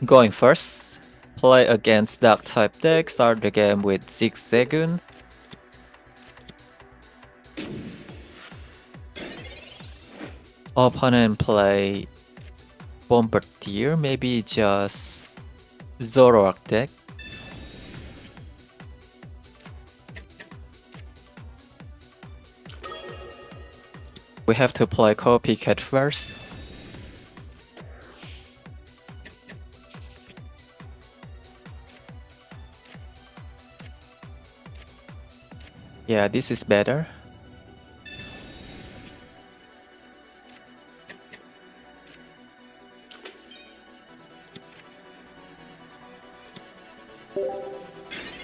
Going first, play against Dark type deck, start the game with Zigzagoon. Opponent play Bombardier, maybe just Zoroark deck. We have to play Copycat first. Yeah, this is better.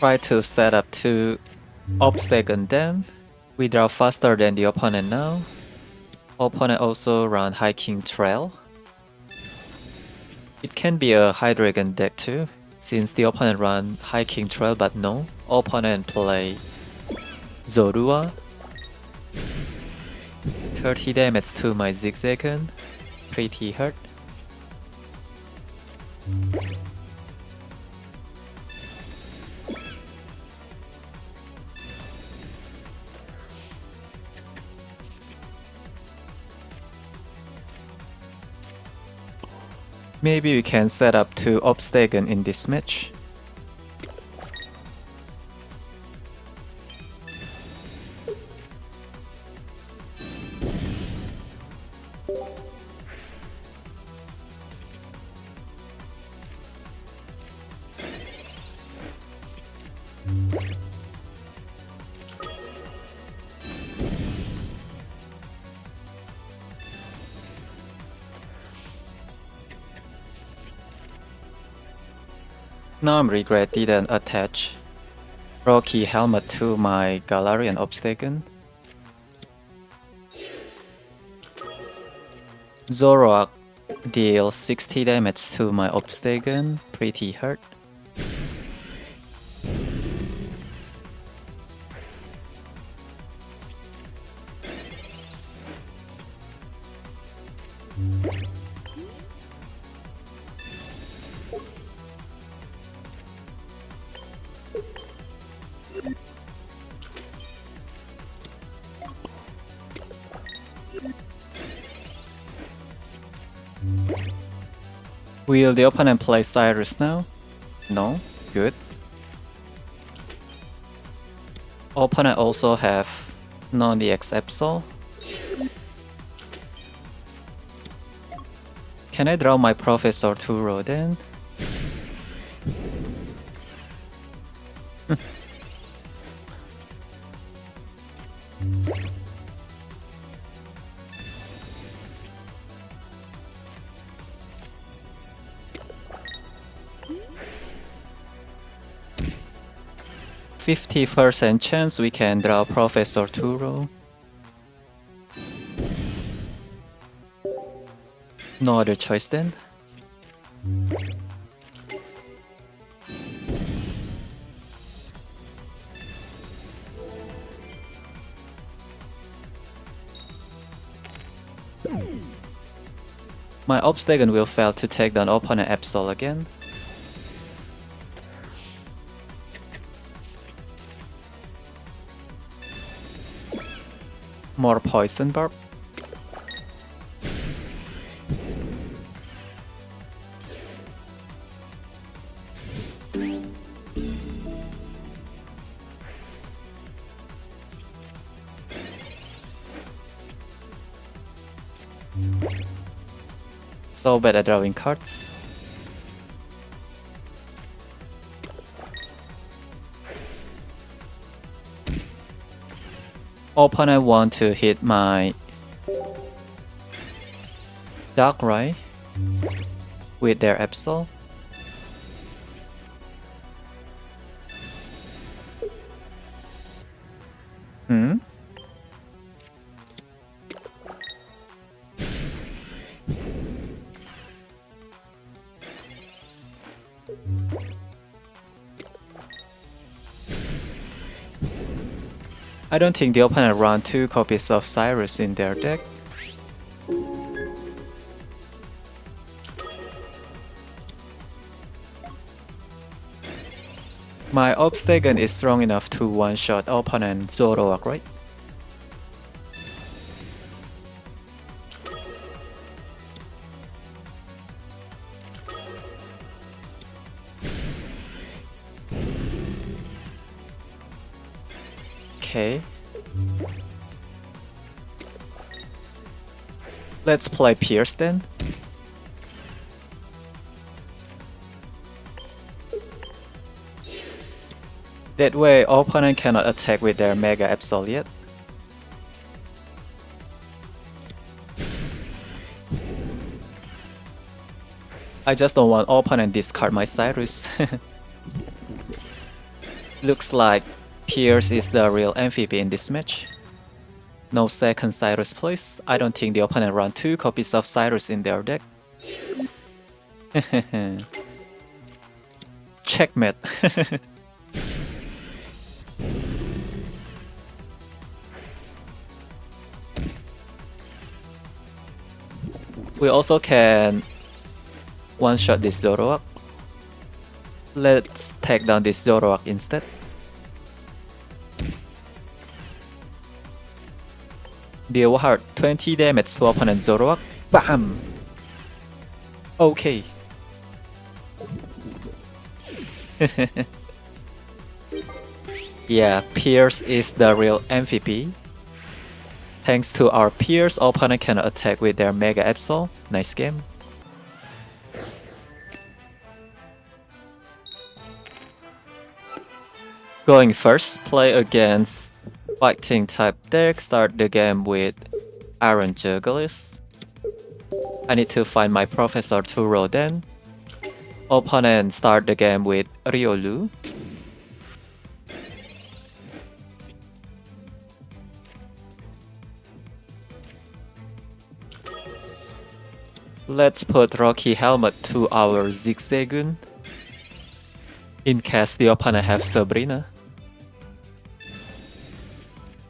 Try to set up 2 Obstagoon then. We draw faster than the opponent now. Opponent also run Hiking Trail. It can be a Hydreigon deck too, since the opponent run Hiking Trail, but no. Opponent play Zorua. 30 damage to my Zigzagoon. Pretty hurt. Maybe we can set up 2 Obstagoon in this match. Now I'm regret didn't attach Rocky Helmet to my Galarian Obstagoon. Zoroark deals 60 damage to my Obstagoon, pretty hurt. Will the opponent play Cyrus now? No? Good. Opponent also have non-EX Absol. Can I draw my Professor Turo then? %50 chance we can draw Professor Turo. No other choice then. My Obstagoon will fail to take down opponent Absol again. More Poison Barb. So bad at drawing cards. Opponent want to hit my Darkrai with their Absol. I don't think the opponent run 2 copies of Cyrus in their deck. My Obstagoon is strong enough to one-shot opponent Zoroark, right? Okay. Let's play Piers then. That way, opponent cannot attack with their Mega Absol yet. I just don't want opponent discard my Cyrus. Looks like Piers is the real MVP in this match. No second Cyrus place. I don't think the opponent run 2 copies of Cyrus in their deck. Checkmate. We also can one-shot this Zoroark. Let's take down this Zoroark instead. Deal hard 20 damage to opponent Zoroark. Bam! Okay. Yeah, Piers is the real MVP. Thanks to our Piers, opponent can attack with their Mega Absol. Nice game. Going first, play against fighting type deck. Start the game with Iron Jugulis. I need to find my Professor Turo then. Opponent start the game with Riolu. Let's put Rocky Helmet to our Zigzagoon in case the opponent have Sabrina.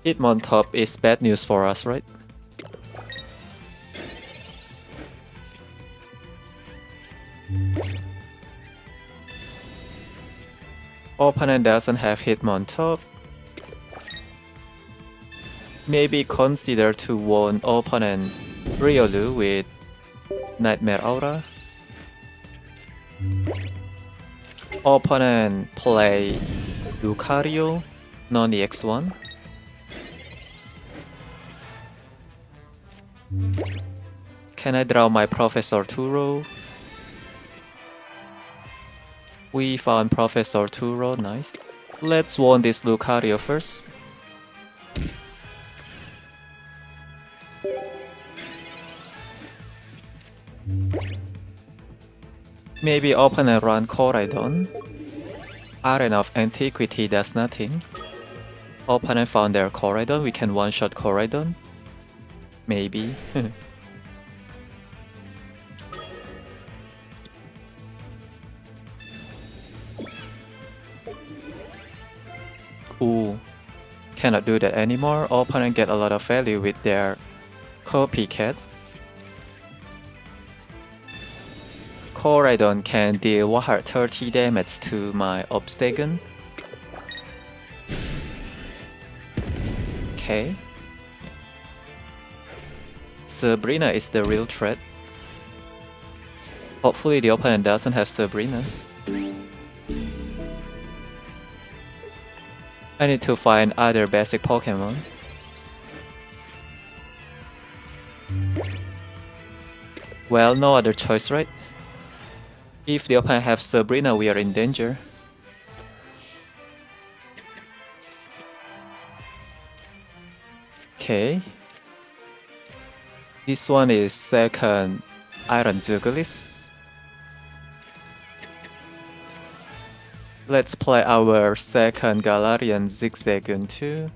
Hitmontop is bad news for us, right? Opponent doesn't have Hitmontop. Maybe consider to warn opponent Riolu with Nightmare Aura. Opponent play Lucario, non-EX1. Can I draw my Professor Turo? We found Professor Turo, nice. Let's warn this Lucario first. Maybe opponent run Miraidon. Arena of Antiquity does nothing. Opponent found their Miraidon, we can one-shot Miraidon. Maybe. Cool. Cannot do that anymore. Opponent get a lot of value with their Copycat. Miraidon can deal 130 damage to my Obstagoon. Okay. Sabrina is the real threat. Hopefully the opponent doesn't have Sabrina. I need to find other basic Pokemon. Well, no other choice, right? If the opponent have Sabrina, we are in danger. Okay. This one is second Iron Jugulis. Let's play our second Galarian Zigzagoon too.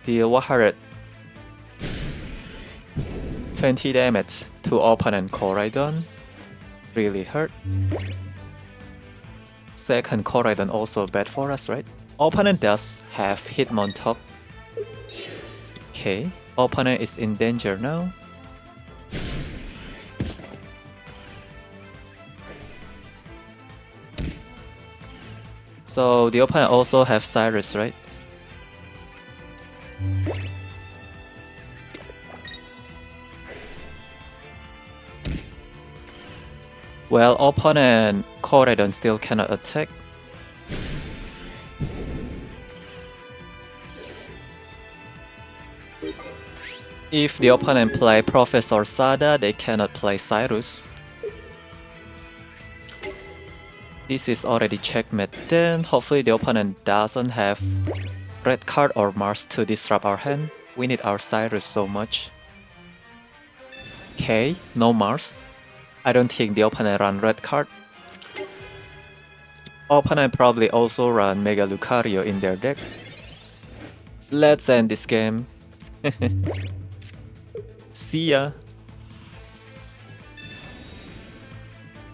Deal 120 damage to opponent Miraidon. Really hurt. Second Miraidon also bad for us, right? Opponent does have Hitmontop. Okay, opponent is in danger now. So the opponent also have Cyrus, right? Well, opponent Miraidon still cannot attack. If the opponent play Professor Sada, they cannot play Cyrus. This is already checkmate. Then hopefully the opponent doesn't have red card or Mars to disrupt our hand. We need our Cyrus so much. Okay, no Mars. I don't think the opponent run red card. Opponent probably also run Mega Lucario in their deck. Let's end this game. See ya.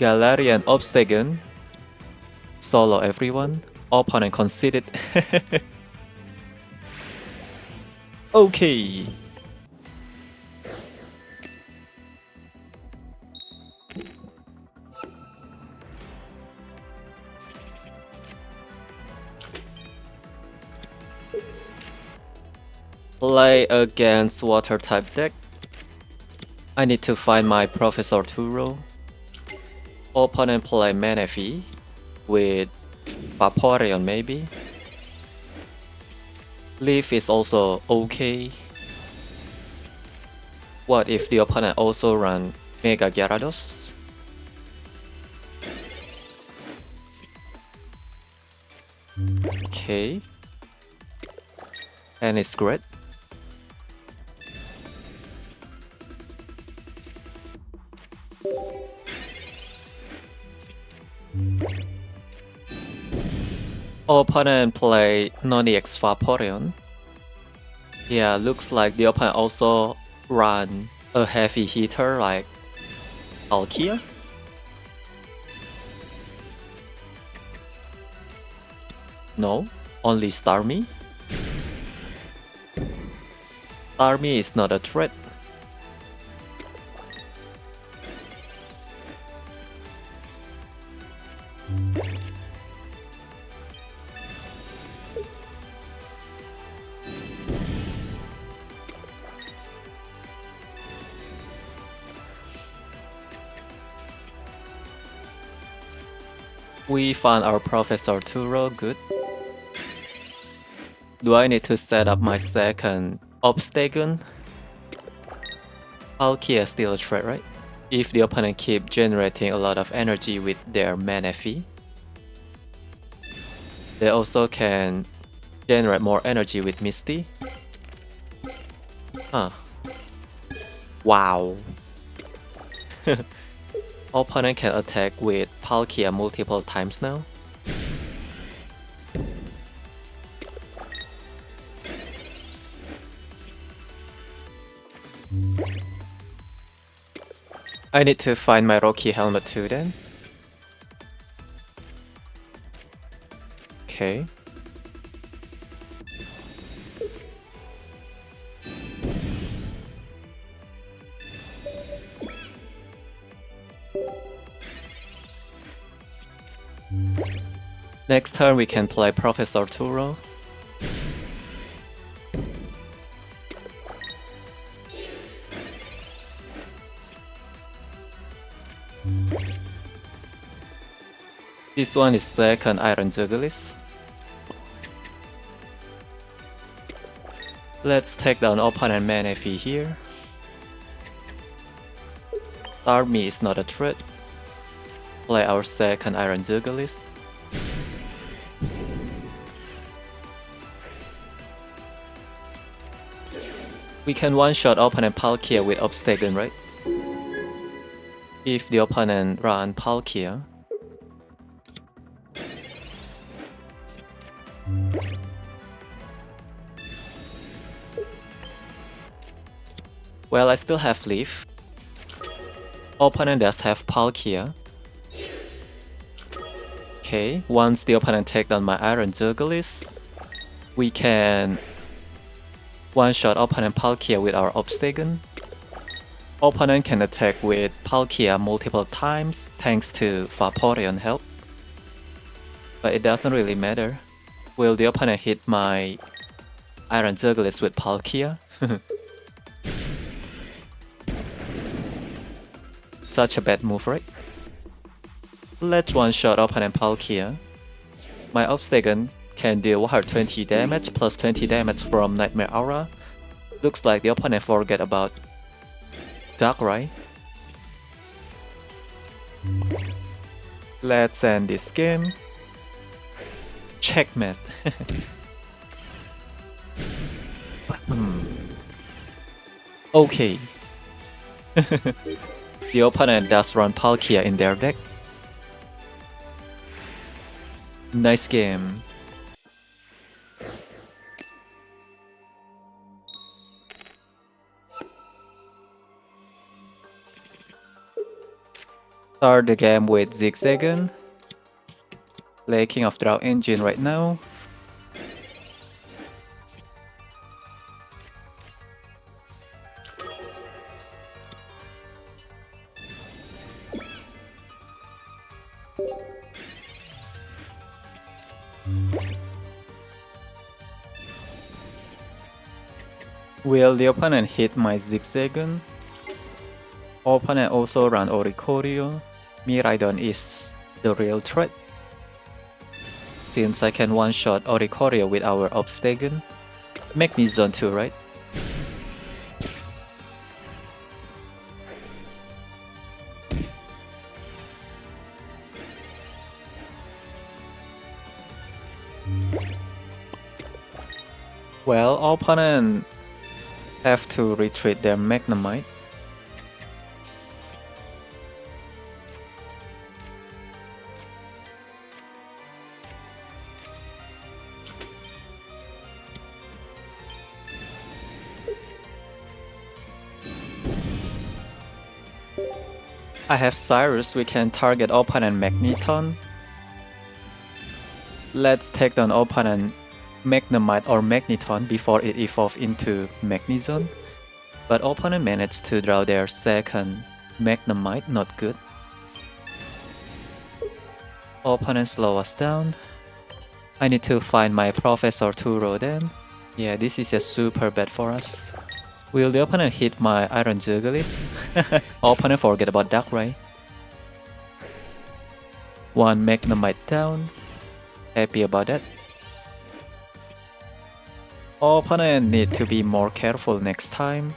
Galarian Obstagoon. Solo everyone. Opponent conceded. Okay. Play against water type deck. I need to find my Professor Turo. Opponent play Manaphy with Vaporeon maybe. Leaf is also okay. What if the opponent also run Mega Gyarados? Okay. And it's great. Opponent play non-EX Vaporeon. Yeah, looks like the opponent also run a heavy hitter like Palkia. No, only Starmie. Starmie is not a threat. We found our Professor Turo, good. Do I need to set up my second Obstagoon? Palkia is still a threat, right? If the opponent keep generating a lot of energy with their Manaphy, they also can generate more energy with Misty. Huh. Wow. Opponent can attack with Palkia multiple times now. I need to find my Rocky helmet too then. Okay. Next turn we can play Professor Turo. This one is second Iron Jugulis. Let's take down opponent Manaphy here. Starmie is not a threat. Play our second Iron Jugulis. We can one-shot opponent Palkia with Obstagoon, right? If the opponent run Palkia. Well, I still have Leaf. Opponent does have Palkia. Okay, once the opponent take down my Iron Jugulis, we can one-shot opponent Palkia with our Obstagoon. Opponent can attack with Palkia multiple times thanks to Vaporeon help. but it doesn't really matter. Will the opponent hit my Iron Jugulis with Palkia? Such a bad move, right? Let's one-shot opponent Palkia. My Obstagoon can deal 120 damage plus 20 damage from Nightmare Aura. Looks like the opponent forget about Darkrai. Let's end this game. Checkmate. Okay. The opponent does run Palkia in their deck. Nice game. Start the game with Zigzagoon. Play King of Draw Engine right now. Will the opponent hit my Zigzagoon? Opponent also run Lucario. Miraidon is the real threat. Since I can one-shot Lucario with our Obstagoon. Magnezon too, right? Well, opponent have to retreat their Magnemite. I have Cyrus, we can target opponent Magnezon. Let's take down opponent Magnemite or Magnezon before it evolves into Magnezon. But opponent managed to draw their second Magnemite, not good. Opponent slow us down. I need to find my Professor Turo then. Yeah, this is just super bad for us. Will the opponent hit my Iron Jugulis? Opponent forget about Darkrai. One Magnemite down. Happy about that. Opponent need to be more careful next time.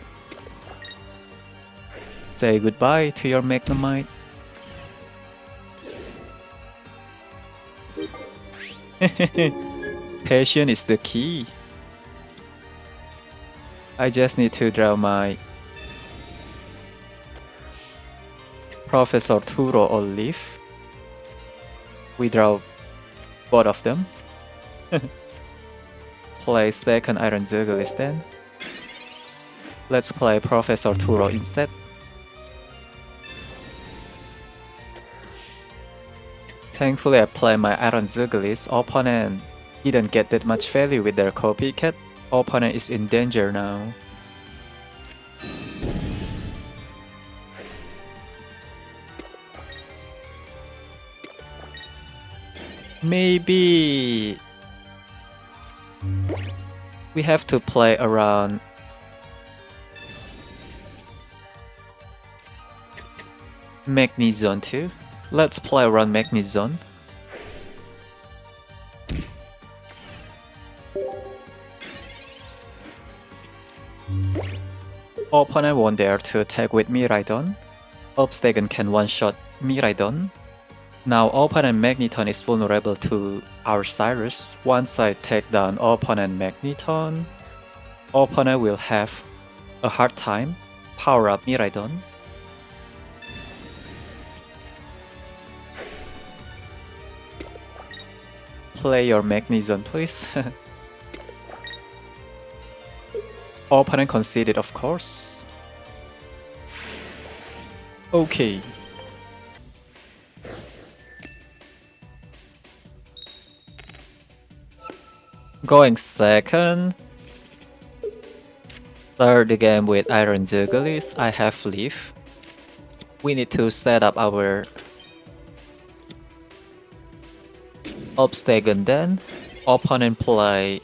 Say goodbye to your Magnemite. Patience is the key. I just need to draw my Professor Turo or Leaf. We draw both of them. Play second Iron Jugulis then. Let's play Professor Turo instead. Thankfully I play my Iron Jugulis. Opponent didn't get that much value with their Copycat. Opponent is in danger now. Maybe we have to play around Magnezon too. Let's play around Magnezon. Opponent won't dare to attack with Miraidon. Obstagoon can one-shot Miraidon. Now opponent Magnezon is vulnerable to our Cyrus. Once I take down opponent Magnezon, opponent will have a hard time. Power up Miraidon. Play your Magnezon, please. Opponent conceded, of course. Okay. Going second. Start the game with Iron Jugulis. I have Leaf. We need to set up our Obstagoon then. Opponent play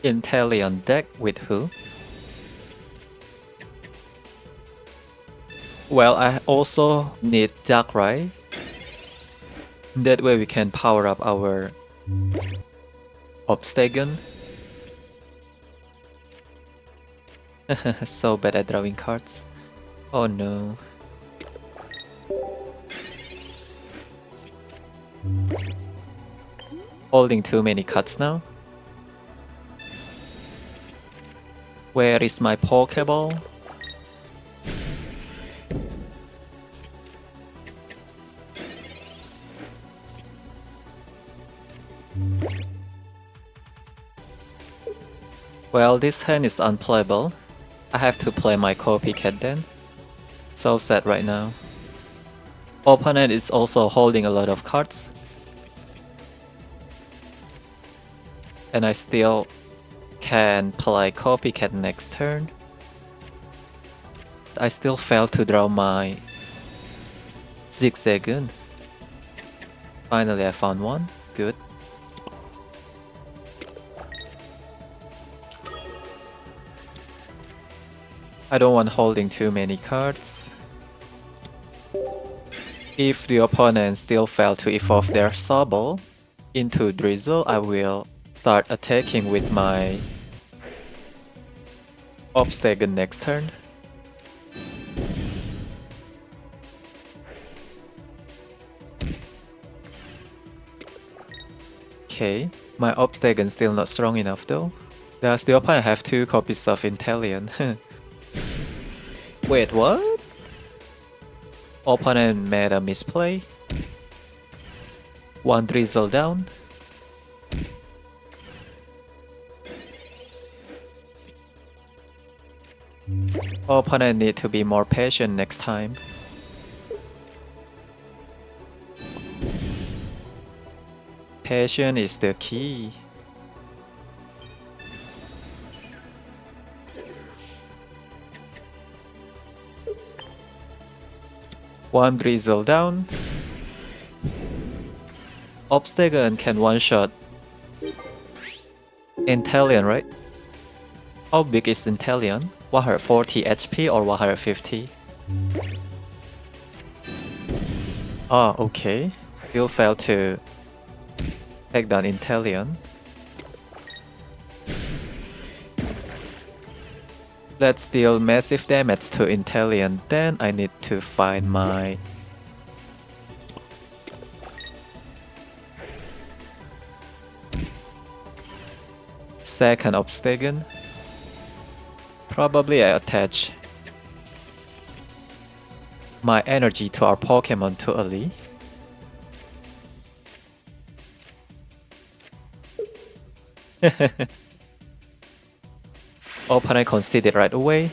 Inteleon deck with who? Well, I also need Darkrai. That way we can power up our Obstagoon. So bad at drawing cards. Oh no. Holding too many cards now. Where is my Pokeball? Well, this hand is unplayable. I have to play my Copycat then. So sad right now. Opponent is also holding a lot of cards. And I still can play Copycat next turn. I still failed to draw my Zigzagoon. Finally I found one. Good. I don't want holding too many cards. If the opponent still fail to evolve their Sobble into Drizzle, I will start attacking with my Obstagoon next turn. Okay, my Obstagoon still not strong enough though. Does the opponent have 2 copies of Inteleon? Wait, what? Opponent made a misplay. 1 Drizzle down. Opponent need to be more patient next time. Patience is the key. One Drizzle down. Obstagoon can one-shot Inteleon, right? How big is Inteleon? 140 HP or 150? Ah, okay. Still failed to take down Inteleon. Let's deal massive damage to Inteleon, then I need to find my second Obstagoon. Probably I attach my energy to our Pokemon too early. Opponent conceded right away.